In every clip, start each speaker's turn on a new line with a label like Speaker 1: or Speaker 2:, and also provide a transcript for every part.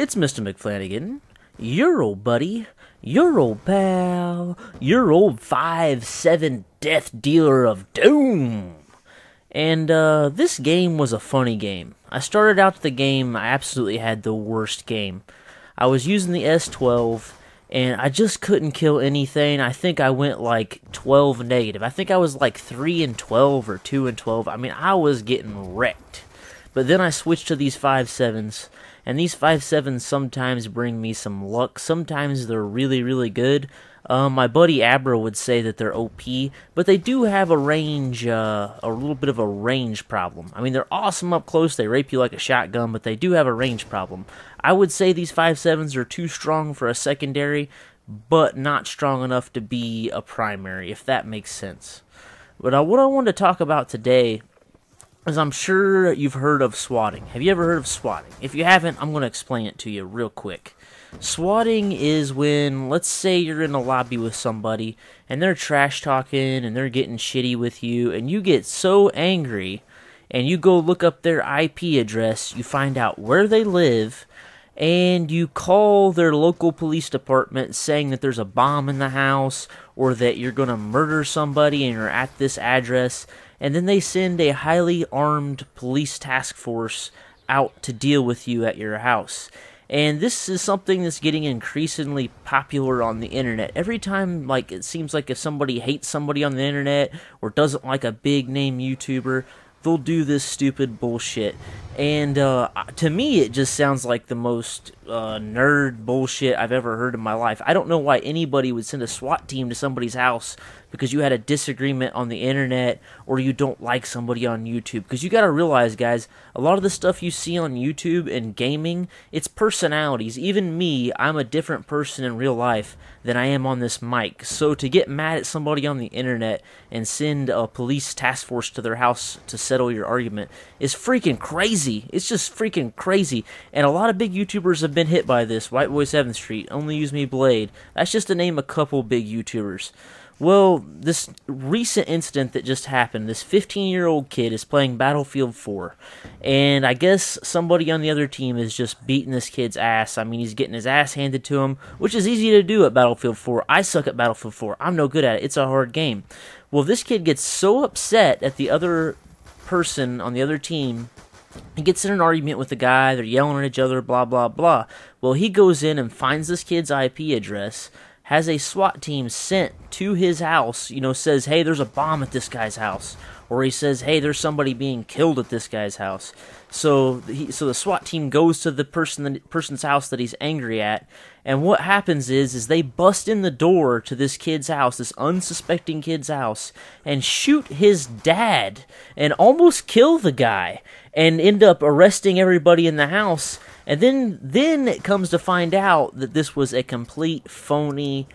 Speaker 1: It's Mr. McFlanagan, your old buddy, your old pal, your old 5'7" death dealer of doom. And this game was a funny game. I started out the game, I absolutely had the worst game. I was using the S12, and I just couldn't kill anything. I think I went like 12 negative. I think I was like 3 and 12 or 2 and 12. I mean, I was getting wrecked. But then I switched to these 5.7s, and these 5.7s sometimes bring me some luck. Sometimes they're really, really good. My buddy Abra would say that they're OP, but they do have a range, a little bit of a range problem. I mean, they're awesome up close, they rape you like a shotgun, but they do have a range problem. I would say these 5.7s are too strong for a secondary, but not strong enough to be a primary, if that makes sense. But what I wanted to talk about today is I'm sure you've heard of swatting. Have you ever heard of swatting? If you haven't, I'm going to explain it to you real quick. Swatting is when, let's say you're in a lobby with somebody, and they're trash talking, and they're getting shitty with you, and you get so angry, and you go look up their IP address, you find out where they live, and you call their local police department saying that there's a bomb in the house, or that you're going to murder somebody and you're at this address, and then they send a highly armed police task force out to deal with you at your house. And this is something that's getting increasingly popular on the internet. Every time, like, it seems like if somebody hates somebody on the internet or doesn't like a big name YouTuber, they'll do this stupid bullshit. And to me, it just sounds like the most nerd bullshit I've ever heard in my life. I don't know why anybody would send a SWAT team to somebody's house because you had a disagreement on the internet or you don't like somebody on YouTube. Because you gotta realize, guys, a lot of the stuff you see on YouTube and gaming, it's personalities. Even me, I'm a different person in real life than I am on this mic. So to get mad at somebody on the internet and send a police task force to their house to settle your argument is freaking crazy. It's just freaking crazy. And a lot of big YouTubers have been hit by this. White Boy 7th Street, Only Use Me Blade. That's just to name a couple big YouTubers. Well, this recent incident that just happened, this 15-year-old kid is playing Battlefield 4, and I guess somebody on the other team is just beating this kid's ass. I mean, he's getting his ass handed to him, which is easy to do at Battlefield 4. I suck at Battlefield 4. I'm no good at it. It's a hard game. Well, this kid gets so upset at the other person on the other team. He gets in an argument with the guy. They're yelling at each other, blah, blah, blah. Well, he goes in and finds this kid's IP address, has a SWAT team sent to his house, says, hey, there's a bomb at this guy's house. Or he says, hey, there's somebody being killed at this guy's house. So the SWAT team goes to the person's house that he's angry at, and what happens is they bust in the door to this kid's house, this unsuspecting kid's house, and shoot his dad, and almost kill the guy, and end up arresting everybody in the house. And then it comes to find out that this was a complete phony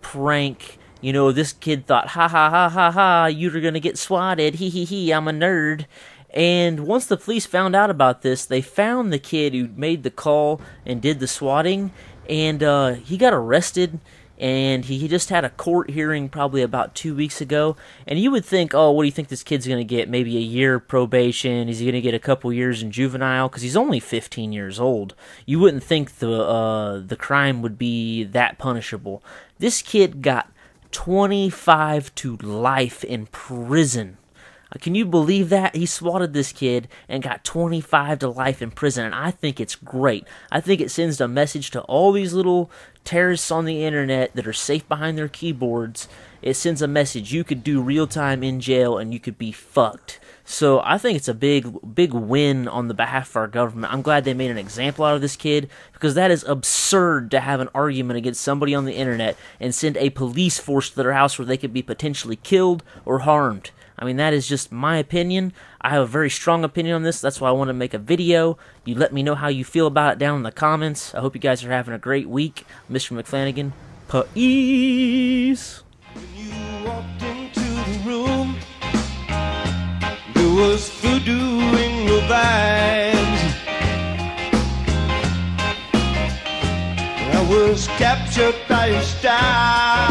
Speaker 1: prank. This kid thought, ha ha ha ha ha, you're gonna get swatted, hee hee hee, I'm a nerd. And once the police found out about this, they found the kid who made the call and did the swatting, and he got arrested, and he just had a court hearing probably about 2 weeks ago. And you would think, oh, what do you think this kid's going to get? Maybe a year probation? Is he going to get a couple years in juvenile? Because he's only 15 years old. You wouldn't think the crime would be that punishable. This kid got 25 to life in prison. Can you believe that? He swatted this kid and got 25 to life in prison, and I think it's great. I think it sends a message to all these little terrorists on the internet that are safe behind their keyboards. It sends a message. You could do real time in jail and you could be fucked. So I think it's a big win on the behalf of our government. I'm glad they made an example out of this kid, because that is absurd to have an argument against somebody on the internet and send a police force to their house where they could be potentially killed or harmed. I mean, that is just my opinion. I have a very strong opinion on this. That's why I want to make a video. You let me know how you feel about it down in the comments. I hope you guys are having a great week. Mr. McFlanagan, peace.
Speaker 2: When you walked into the room, there was voodoo in your vibes. I was captured by your style.